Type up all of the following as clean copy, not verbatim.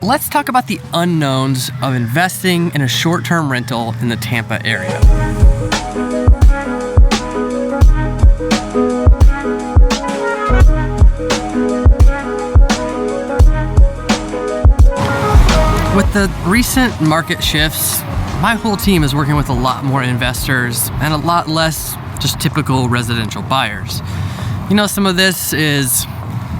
Let's talk about the unknowns of investing in a short-term rental in the Tampa area. With the recent market shifts, my whole team is working with a lot more investors and a lot less just typical residential buyers. You know, some of this is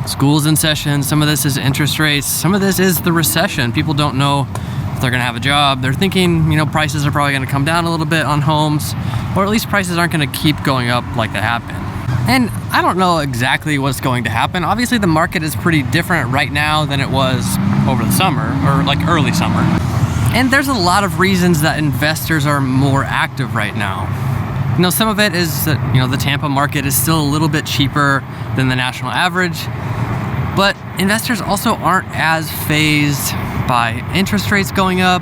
schools in session, some of this is interest rates, some of this is the recession. People don't know if they're gonna have a job. They're thinking, you know, prices are probably gonna come down a little bit on homes, or at least prices aren't gonna keep going up like they have been. And I don't know exactly what's going to happen. Obviously the market is pretty different right now than it was over the summer, or like early summer. And there's a lot of reasons that investors are more active right now. You know, some of it is that, you know, the Tampa market is still a little bit cheaper than the national average, but investors also aren't as fazed by interest rates going up.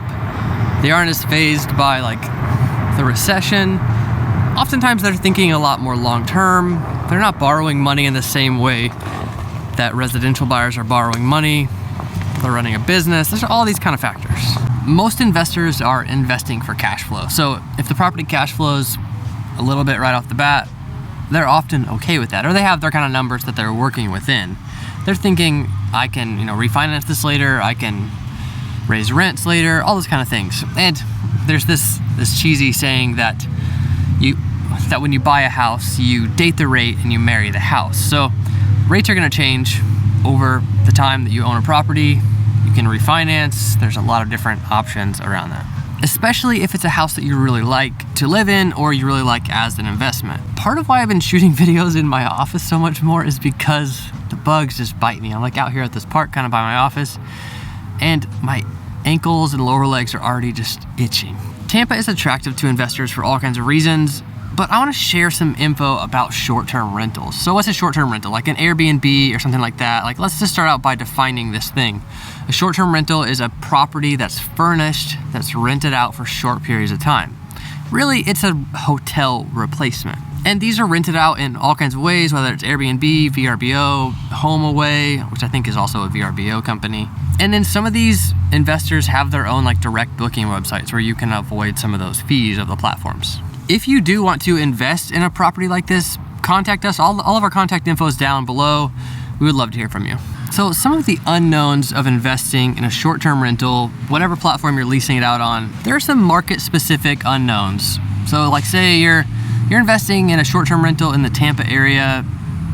They aren't as fazed by like the recession. Oftentimes they're thinking a lot more long-term. They're not borrowing money in the same way that residential buyers are borrowing money. They're running a business. There's all these kind of factors. Most investors are investing for cash flow. So if the property cash flows a little bit right off the bat, they're often okay with that, or they have their kind of numbers that they're working within. They're thinking, I can, you know, refinance this later, I can raise rents later, all those kind of things. And there's this cheesy saying that when you buy a house, you date the rate and you marry the house. So rates are gonna change over the time that you own a property. You can refinance. There's a lot of different options around that, especially if it's a house that you really like to live in or you really like as an investment. Part of why I've been shooting videos in my office so much more is because the bugs just bite me. I'm like out here at this park kind of by my office, and my ankles and lower legs are already just itching. Tampa is attractive to investors for all kinds of reasons, but I want to share some info about short-term rentals. So what's a short-term rental? Like an Airbnb or something like that? Like, let's just start out by defining this thing. A short-term rental is a property that's furnished, that's rented out for short periods of time. Really, it's a hotel replacement. And these are rented out in all kinds of ways, whether it's Airbnb, VRBO, HomeAway, which I think is also a VRBO company. And then some of these investors have their own like direct booking websites where you can avoid some of those fees of the platforms. If you do want to invest in a property like this, contact us. All of our contact info is down below. We would love to hear from you. So some of the unknowns of investing in a short-term rental, whatever platform you're leasing it out on, there are some market-specific unknowns. So like say you're investing in a short-term rental in the Tampa area.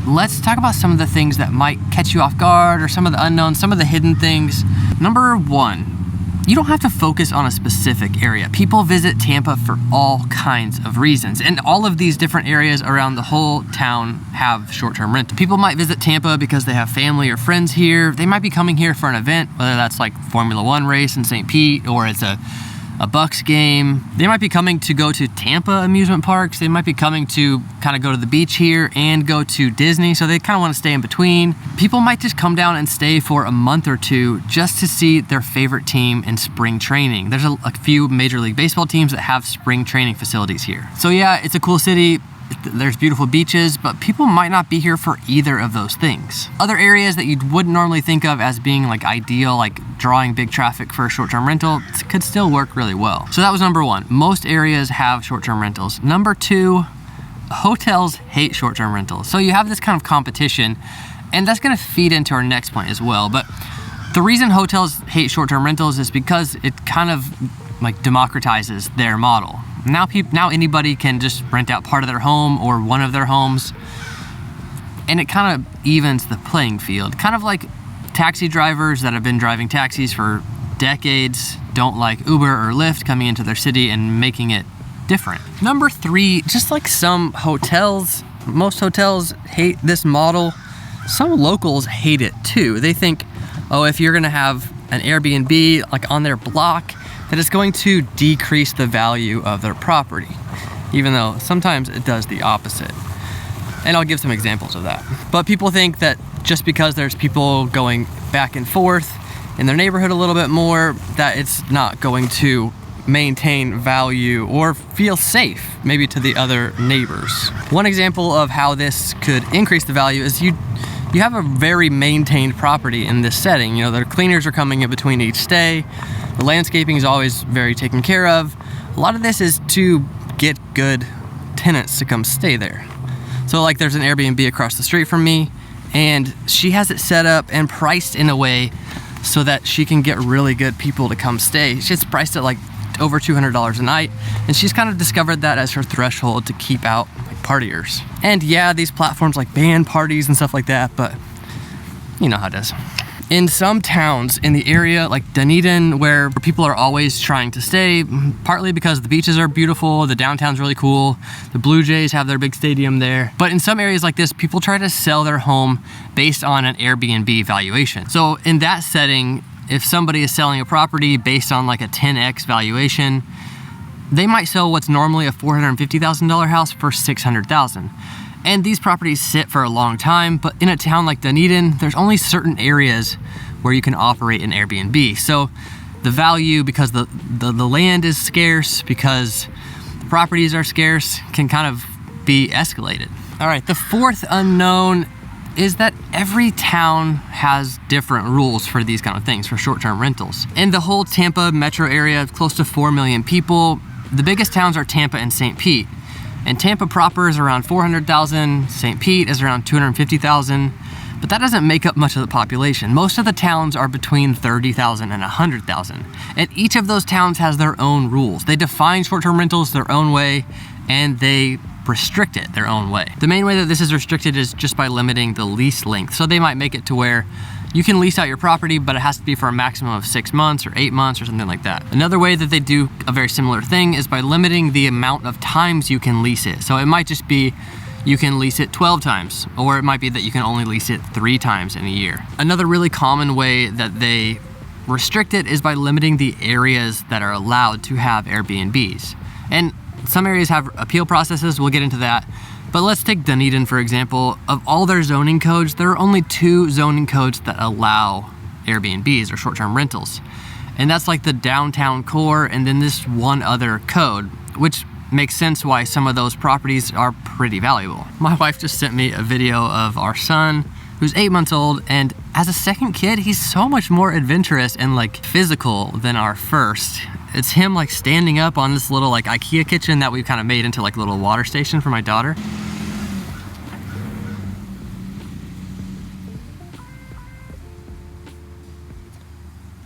Let's talk about some of the things that might catch you off guard, or some of the unknowns, some of the hidden things. Number one, you don't have to focus on a specific area. People visit Tampa for all kinds of reasons, and all of these different areas around the whole town have short-term rental. People might visit Tampa because they have family or friends here. They might be coming here for an event, whether that's like Formula One race in St. Pete, or it's a Bucks game. They might be coming to go to Tampa amusement parks. They might be coming to kind of go to the beach here and go to Disney, so they kind of want to stay in between. People might just come down and stay for a month or two just to see their favorite team in spring training. There's a few Major League Baseball teams that have spring training facilities here. So yeah, it's a cool city. There's beautiful beaches, but people might not be here for either of those things. Other areas that you wouldn't normally think of as being like ideal, like drawing big traffic for a short-term rental, could still work really well. So that was number one. Most areas have short-term rentals. Number two, hotels hate short-term rentals. So you have this kind of competition, and that's gonna feed into our next point as well. But the reason hotels hate short-term rentals is because it kind of like democratizes their model. Now anybody can just rent out part of their home or one of their homes, and it kind of evens the playing field. Kind of like taxi drivers that have been driving taxis for decades don't like Uber or Lyft coming into their city and making it different. Number three, just like some hotels, most hotels hate this model. Some locals hate it too. They think, oh, if you're gonna have an Airbnb like on their block, that it's going to decrease the value of their property, even though sometimes it does the opposite. And I'll give some examples of that. But people think that just because there's people going back and forth in their neighborhood a little bit more, that it's not going to maintain value or feel safe, maybe to the other neighbors. One example of how this could increase the value is you you have a very maintained property in this setting. You know, the cleaners are coming in between each stay. The landscaping is always very taken care of. A lot of this is to get good tenants to come stay there. So like there's an Airbnb across the street from me, and she has it set up and priced in a way so that she can get really good people to come stay. She's priced at like over $200 a night, and she's kind of discovered that as her threshold to keep out like partiers. And yeah, these platforms like ban parties and stuff like that, but you know how it is. In some towns in the area like Dunedin, where people are always trying to stay, partly because the beaches are beautiful, the downtown's really cool, the Blue Jays have their big stadium there. But in some areas like this, people try to sell their home based on an Airbnb valuation. So in that setting, if somebody is selling a property based on like a 10x valuation, they might sell what's normally a $450,000 house for $600,000. And these properties sit for a long time, but in a town like Dunedin, there's only certain areas where you can operate an Airbnb. So the value, because the land is scarce, because the properties are scarce, can kind of be escalated. All right, the fourth unknown is that every town has different rules for these kind of things, for short-term rentals. In the whole Tampa metro area, close to 4 million people, the biggest towns are Tampa and St. Pete. And Tampa proper is around 400,000, St. Pete is around 250,000, but that doesn't make up much of the population. Most of the towns are between 30,000 and 100,000. And each of those towns has their own rules. They define short-term rentals their own way, and they restrict it their own way. The main way that this is restricted is just by limiting the lease length. So they might make it to where you can lease out your property, but it has to be for a maximum of 6 months or 8 months or something like that. Another way that they do a very similar thing is by limiting the amount of times you can lease it. So it might just be you can lease it 12 times, or it might be that you can only lease it 3 times in a year. Another really common way that they restrict it is by limiting the areas that are allowed to have Airbnbs. And some areas have appeal processes, we'll get into that. But let's take Dunedin, for example. Of all their zoning codes, there are only 2 zoning codes that allow Airbnbs or short-term rentals. And that's like the downtown core and then this one other code, which makes sense why some of those properties are pretty valuable. My wife just sent me a video of our son, who's 8 months old, and as a second kid, he's so much more adventurous and like physical than our first. It's him like standing up on this little like IKEA kitchen that we've kind of made into like a little water station for my daughter.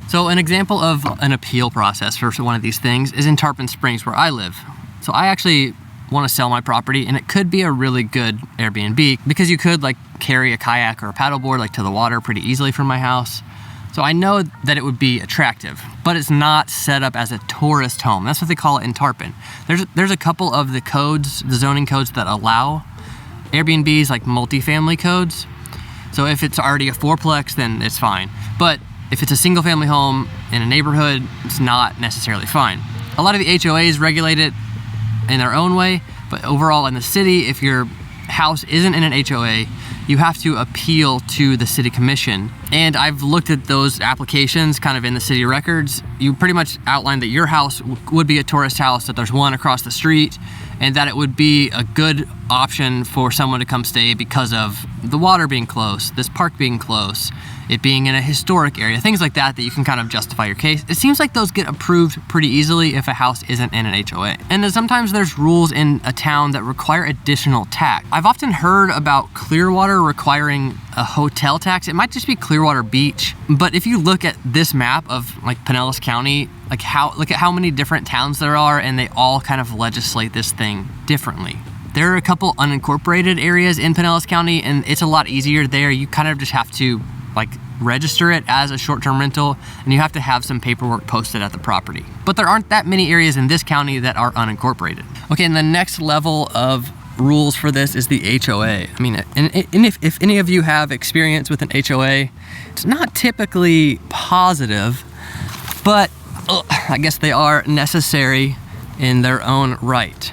So an example of an appeal process for one of these things is in Tarpon Springs, where I live. So I actually want to sell my property, and it could be a really good Airbnb because you could like carry a kayak or a paddleboard like to the water pretty easily from my house. So I know that it would be attractive, but it's not set up as a tourist home. That's what they call it in Tarpon. There's a couple of the codes, the zoning codes that allow Airbnbs, like multifamily codes. So if it's already a 4-plex, then it's fine. But if it's a single family home in a neighborhood, it's not necessarily fine. A lot of the HOAs regulate it in their own way, but overall in the city, if your house isn't in an HOA, you have to appeal to the city commission. And I've looked at those applications kind of in the city records. You pretty much outline that your house would be a tourist house, that there's one across the street, and that it would be a good option for someone to come stay because of the water being close, this park being close, it being in a historic area, things like that you can kind of justify your case. It seems like those get approved pretty easily if a house isn't in an HOA. And then sometimes there's rules in a town that require additional tax. I've often heard about Clearwater requiring a hotel tax. It might just be Clearwater Beach, but if you look at this map of like Pinellas County, look at how many different towns there are, and they all kind of legislate this thing differently. There are a couple unincorporated areas in Pinellas County, and it's a lot easier there. You kind of just have to like register it as a short-term rental, and you have to have some paperwork posted at the property. But there aren't that many areas in this county that are unincorporated. Okay, and the next level of rules for this is the HOA. I mean, and if any of you have experience with an HOA, it's not typically positive, but I guess they are necessary in their own right.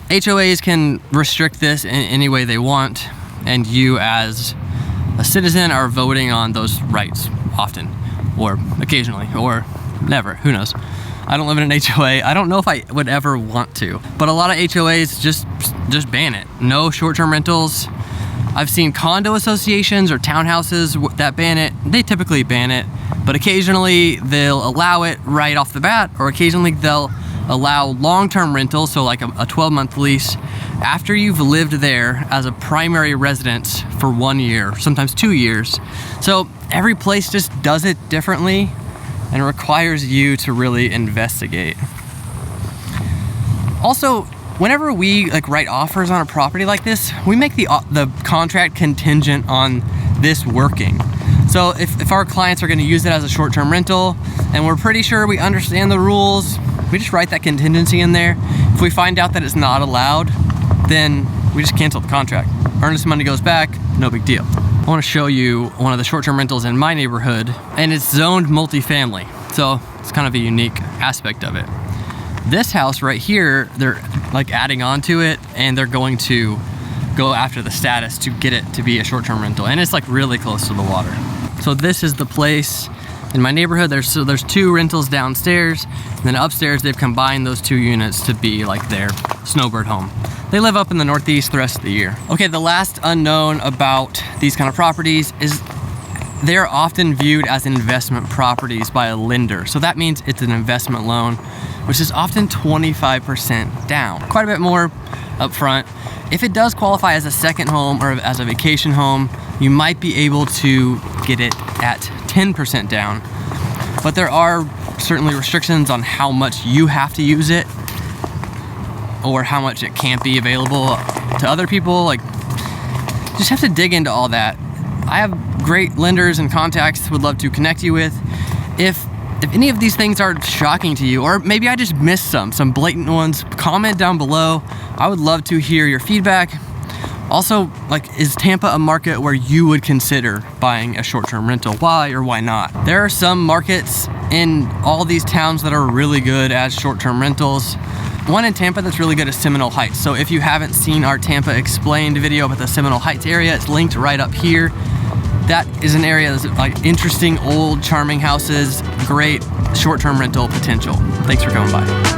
HOAs can restrict this in any way they want, and you as a citizen are voting on those rights often, or occasionally, or never, who knows. I don't live in an HOA. I don't know if I would ever want to, but a lot of HOAs just ban it. No short-term rentals. I've seen condo associations or townhouses that ban it. They typically ban it, but occasionally they'll allow it right off the bat, or occasionally they'll allow long-term rentals, so like a 12-month lease, after you've lived there as a primary residence for 1 year, sometimes 2 years. So every place just does it differently and requires you to really investigate. Also, whenever we write offers on a property like this, we make the contract contingent on this working. So if our clients are going to use it as a short-term rental and we're pretty sure we understand the rules, we just write that contingency in there. If we find out that it's not allowed, then we just cancel the contract. Earnest money goes back, no big deal. I want to show you one of the short-term rentals in my neighborhood, and it's zoned multifamily. So it's kind of a unique aspect of it. This house right here, they're adding on to it, and they're going to go after the status to get it to be a short-term rental, and it's really close to the water. So this is the place in my neighborhood. There's 2 rentals downstairs, and then upstairs they've combined those 2 units to be their snowbird home. They live up in the Northeast the rest of the year. Okay, the last unknown about these kind of properties is they're often viewed as investment properties by a lender. So that means it's an investment loan, which is often 25% down, quite a bit more up front. If it does qualify as a second home or as a vacation home, you might be able to get it at 10% down. But there are certainly restrictions on how much you have to use it or how much it can't be available to other people. Just have to dig into all that. I have great lenders and contacts would love to connect you with. If any of these things are shocking to you, or maybe I just missed some blatant ones, comment down below. I would love to hear your feedback. Also, is Tampa a market where you would consider buying a short-term rental? Why or why not? There are some markets in all these towns that are really good as short-term rentals. One in Tampa that's really good is Seminole Heights. So if you haven't seen our Tampa Explained video about the Seminole Heights area, it's linked right up here. That is an area that's interesting, old, charming houses, great short-term rental potential. Thanks for coming by.